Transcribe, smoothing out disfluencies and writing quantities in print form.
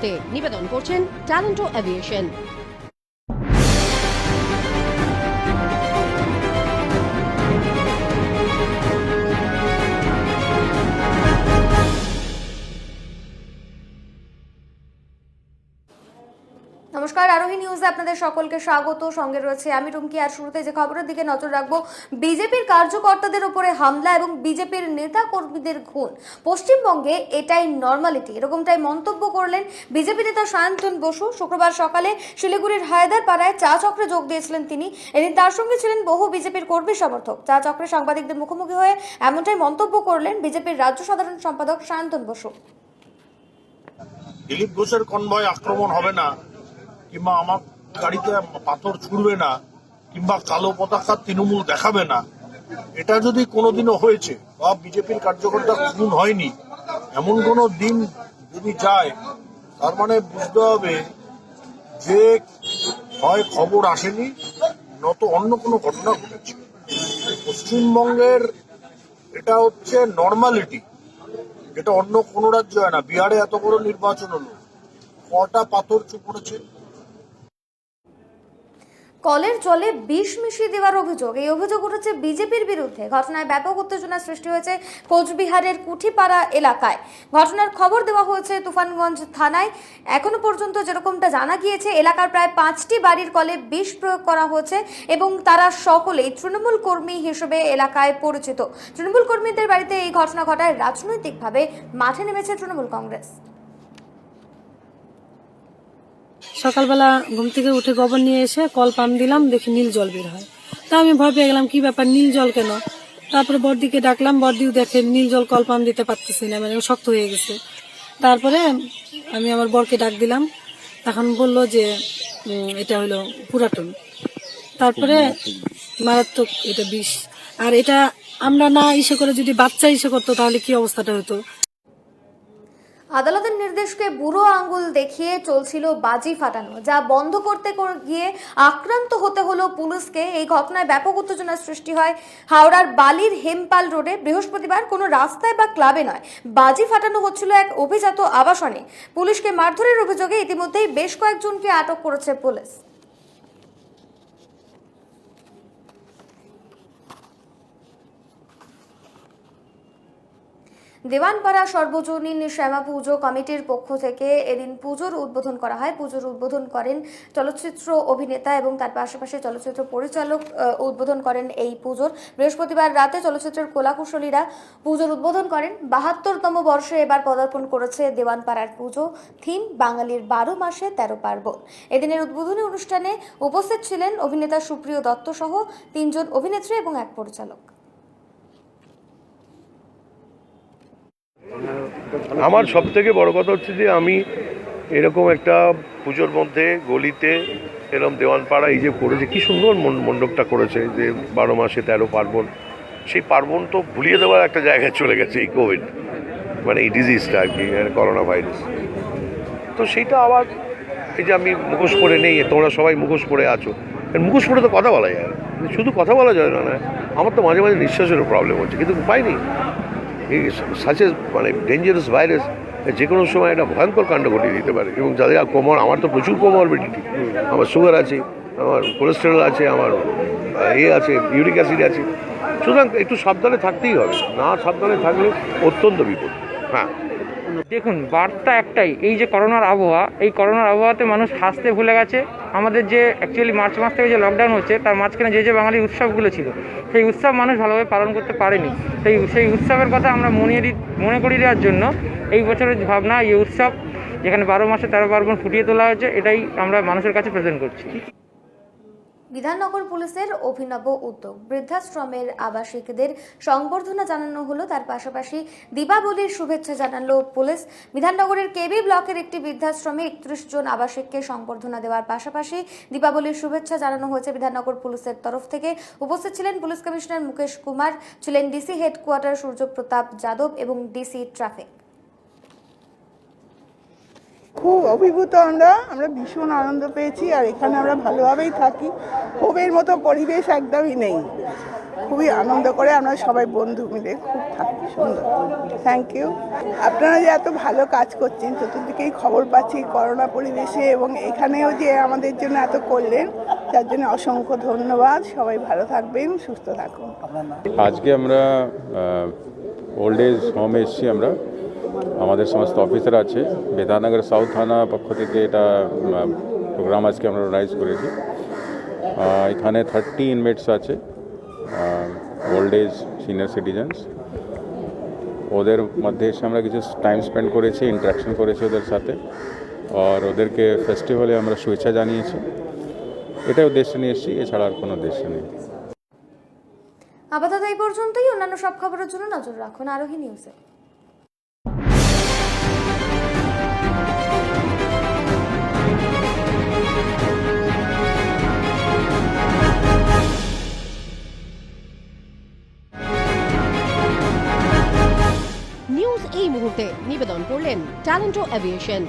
করতে নিবেদন করছেন ট্যালেন্টো এভিয়েশন। নমস্কার, আরোহী নিউজে আপনাদের সকলকে স্বাগত। সঙ্গে রয়েছে আমি রুমকি। আর শুরুতে যে খবরের দিকে নজর রাখবো, বিজেপির কার্যকর্তাদের উপরে হামলা এবং বিজেপির নেতা কর্মীদের খুন পশ্চিমবঙ্গে এটাই নর্মালিটি, এরকমটাই মন্তব্য করলেন বিজেপি নেতা সায়ন্তন বসু। শুক্রবার সকালে শিলিগুড়ির হায়দারপাড়ায় চা চক্রে যোগ দিয়েছিলেন তিনি। এদিন তার সঙ্গে ছিলেন বহু বিজেপির কর্মী সমর্থক। চা চক্রে সাংবাদিকদের মুখোমুখি হয়ে এমনটাই মন্তব্য করলেন বিজেপির রাজ্য সাধারণ সম্পাদক সায়ন্তন বসু। দিলীপ ঘোষের কনভয় আক্রমণ হবে না, কিংবা আমার গাড়িতে পাথর ছুড়বে না, কিংবা কালো পতাকা তৃণমূল দেখাবে না, এটা যদি কোনোদিনও হয়েছে বা বিজেপির কার্যকর্তা খুন হয়নি এমন কোনো দিন যদি যায়, তার মানে বুঝতে হবে যে হয় খবর আসেনি, নত অন্য কোনো ঘটনা ঘটেছে। পশ্চিমবঙ্গের এটা হচ্ছে নর্মালিটি, যেটা অন্য কোনো রাজ্য হয় না। বিহারে এত বড় নির্বাচন হলো, কটা পাথর পড়েছে। কলের জলে বিষ মিশিয়ে দেওয়ার অভিযোগ, এই অভিযোগ উঠেছে বিজেপির বিরুদ্ধে। ঘটনায় ব্যাপক উত্তেজনা সৃষ্টি হয়েছে কোচবিহারের কুঠিপাড়া এলাকায়। ঘটনার খবর দেওয়া হয়েছে তুফানগঞ্জ থানায়। এখনো পর্যন্ত যেরকমটা জানা গিয়েছে, এলাকার প্রায় 5টি বাড়ির কলে বিষ প্রয়োগ করা হয়েছে এবং তারা সকলেই তৃণমূল কর্মী হিসেবে এলাকায় পরিচিত। তৃণমূল কর্মীদের বাড়িতে এই ঘটনা ঘটায় রাজনৈতিকভাবে মাঠে নেমেছে তৃণমূল কংগ্রেস। সকালবেলা ঘুম থেকে উঠে গোবর নিয়ে এসে কল পাম্প দিলাম, দেখি নীল জল বের হয়। তা আমি ভয় পেয়ে গেলাম, কি ব্যাপার, নীল জল কেন? তারপরে বড়দিকে ডাকলাম, বড়দিও দেখে নীল জল কল পাম্প দিতে পারতেছি না, মানে শক্ত হয়ে গেছে। তারপরে আমি আমার বরকে ডাক দিলাম, তখন বললো যে এটা হলো পুরাতন। তারপরে মারাত্মক এটা বিষ। আর এটা আমরা না ইসে করে যদি বাচ্চা ইসে করতো তাহলে কি অবস্থাটা হতো। আদালতের নির্দেশকে বুড়ো আঙ্গুল দেখিয়ে চলছিল বাজি ফাটানো, যা বন্ধ করতে গিয়ে আক্রান্ত হতে হলো পুলিশকে। এই ঘটনায় ব্যাপক উত্তেজনার সৃষ্টি হয় হাওড়ার বালির হেমপাল রোডে। বৃহস্পতিবার কোনো রাস্তায় বা ক্লাবে নয়, বাজি ফাটানো হচ্ছিল এক অভিজাত আবাসনে। পুলিশকে মারধরের অভিযোগে ইতিমধ্যেই বেশ কয়েকজনকে আটক করেছে পুলিশ। দেওয়ানপাড়া সর্বজনীন শ্যামা পুজো কমিটির পক্ষ থেকে এদিন পুজোর উদ্বোধন করা হয়। পুজোর উদ্বোধন করেন চলচ্চিত্র অভিনেতা এবং তার পাশাপাশি চলচ্চিত্র পরিচালক উদ্বোধন করেন এই পুজোর। বৃহস্পতিবার রাতে চলচ্চিত্রের কলাকুশলীরা পুজোর উদ্বোধন করেন। 72তম বর্ষে এবার পদার্পণ করেছে দেওয়ানপাড়ার পুজো। থিম বাঙালির 12 মাসে 13 পার্বণ। এদিনের উদ্বোধনী অনুষ্ঠানে উপস্থিত ছিলেন অভিনেতা সুপ্রিয় দত্ত সহ 3 জন অভিনেত্রী এবং এক পরিচালক। আমার সব থেকে বড় কথা হচ্ছে যে আমি এরকম একটা পুজোর মধ্যে গলিতে এরকম দেওয়ানপাড়া এই যে করেছে, কি সুন্দর মণ্ডপটা করেছে, যে 12 মাসে 13 পার্বণ। সেই পার্বণ তো ভুলিয়ে দেওয়ার একটা জায়গায় চলে গেছে এই কোভিড, মানে এই ডিজিজটা আর কি, করোনা ভাইরাস। তো সেইটা আবার এই যে আমি মুখোশ পরে নেই, তোমরা সবাই মুখোশ পরে আছো, মুখোশ পরে তো কথা বলা যায়, শুধু কথা বলা যায় না। আমার তো মাঝে মাঝে নিঃশ্বাসেরও প্রবলেম হচ্ছে, কিন্তু উপায় নেই। এই সাচে মানে ডেঞ্জারাস ভাইরাস যে কোনো সময় একটা ভয়ঙ্কর কাণ্ড ঘটিয়ে দিতে পারে। এবং যাদের আমার তো প্রচুর কোমরবিডিটি, আমার সুগার আছে, আমার কোলেস্টেরল আছে, আমার আছে, ইউরিক অ্যাসিড আছে। সুতরাং একটু সাবধানে থাকতেই হবে, না সাবধানে থাকলে অত্যন্ত বিপদ। হ্যাঁ, দেখুন, বার্তা একটাই, এই যে করোনার আবহাওয়া, এই করোনার আবহাওয়াতে মানুষ হাসতে ভুলে গেছে। আমাদের যে অ্যাকচুয়ালি মার্চ মাস থেকে যে লকডাউন হচ্ছে, তার মাঝখানে যে বাঙালির উৎসবগুলো ছিল, সেই উৎসব মানুষ ভালোভাবে পালন করতে পারেনি। সেই উৎসবের কথা আমরা মনে করিয়ে দেওয়ার জন্য এই বছরের ভাবনা, এই উৎসব যেখানে 12 মাসে 13 পার্বণ ফুটিয়ে তোলা হয়েছে, এটাই আমরা মানুষের কাছে প্রেজেন্ট করছি। বিধাননগর পুলিশের অভিনব উদ্যোগ, বৃদ্ধাশ্রমের আবাসিকদের সংবর্ধনা জানানো হলো। তার পাশাপাশি দীপাবলির শুভেচ্ছা জানালো পুলিশ। বিধাননগরের কেবি ব্লকের একটি বৃদ্ধাশ্রমে 31 জন আবাসিককে সংবর্ধনা দেওয়ার পাশাপাশি দীপাবলির শুভেচ্ছা জানানো হয়েছে বিধাননগর পুলিশের তরফ থেকে। উপস্থিত ছিলেন পুলিশ কমিশনার মুকেশ কুমার, ছিলেন ডিসি হেডকোয়ার্টার সূর্যপ্রতাপ যাদব এবং ডিসি ট্রাফিক। খুব অভিভূত আমরা ভীষণ আনন্দ পেয়েছি। আর এখানে আমরা ভালোভাবেই থাকি, ক্ষোভের মতো পরিবেশ একদমই নেই। খুবই আনন্দ করে আমরা সবাই বন্ধু মিলে খুব থাকি সুন্দর। Thank you. আপনারা যে এত ভালো কাজ করছেন, চতুর্দিকেই খবর পাচ্ছি করোনা পরিবেশে, এবং এখানেও যে আমাদের জন্য এত করলেন, তার জন্য অসংখ্য ধন্যবাদ। সবাই ভালো থাকবেন, সুস্থ থাকুন। আজকে আমরা ওল্ড এজ হোমে এসেছি। আমরা আমাদের সমস্ত অফিসার আছে, বিধাননগর সাউথ থানা পক্ষ থেকে এটা প্রোগ্রাম আজকে আমরা অর্গানাইজ করেছি। এখানে 30 ইনমেটস আছে, ওল্ড এজ সিনিয়র সিটিজেন্স। ওদের মধ্যে এসে আমরা কিছু টাইম স্পেন্ড করেছি, ইন্টারাকশন করেছি ওদের সাথে, আর ওদেরকে ফেস্টিভ্যালে আমরা শুভেচ্ছা জানিয়েছি। এটাই উদ্দেশ্য নিয়ে এসেছি, এছাড়া আর কোনো উদ্দেশ্য নেই। আপাতত এই পর্যন্তই। অন্যান্য সব খবরের জন্য নজর রাখুন আরোহী নিউজে। নিউজ এই মুহূর্তে নিবেদন করলেন ট্যালেন্টো এভিয়েশন।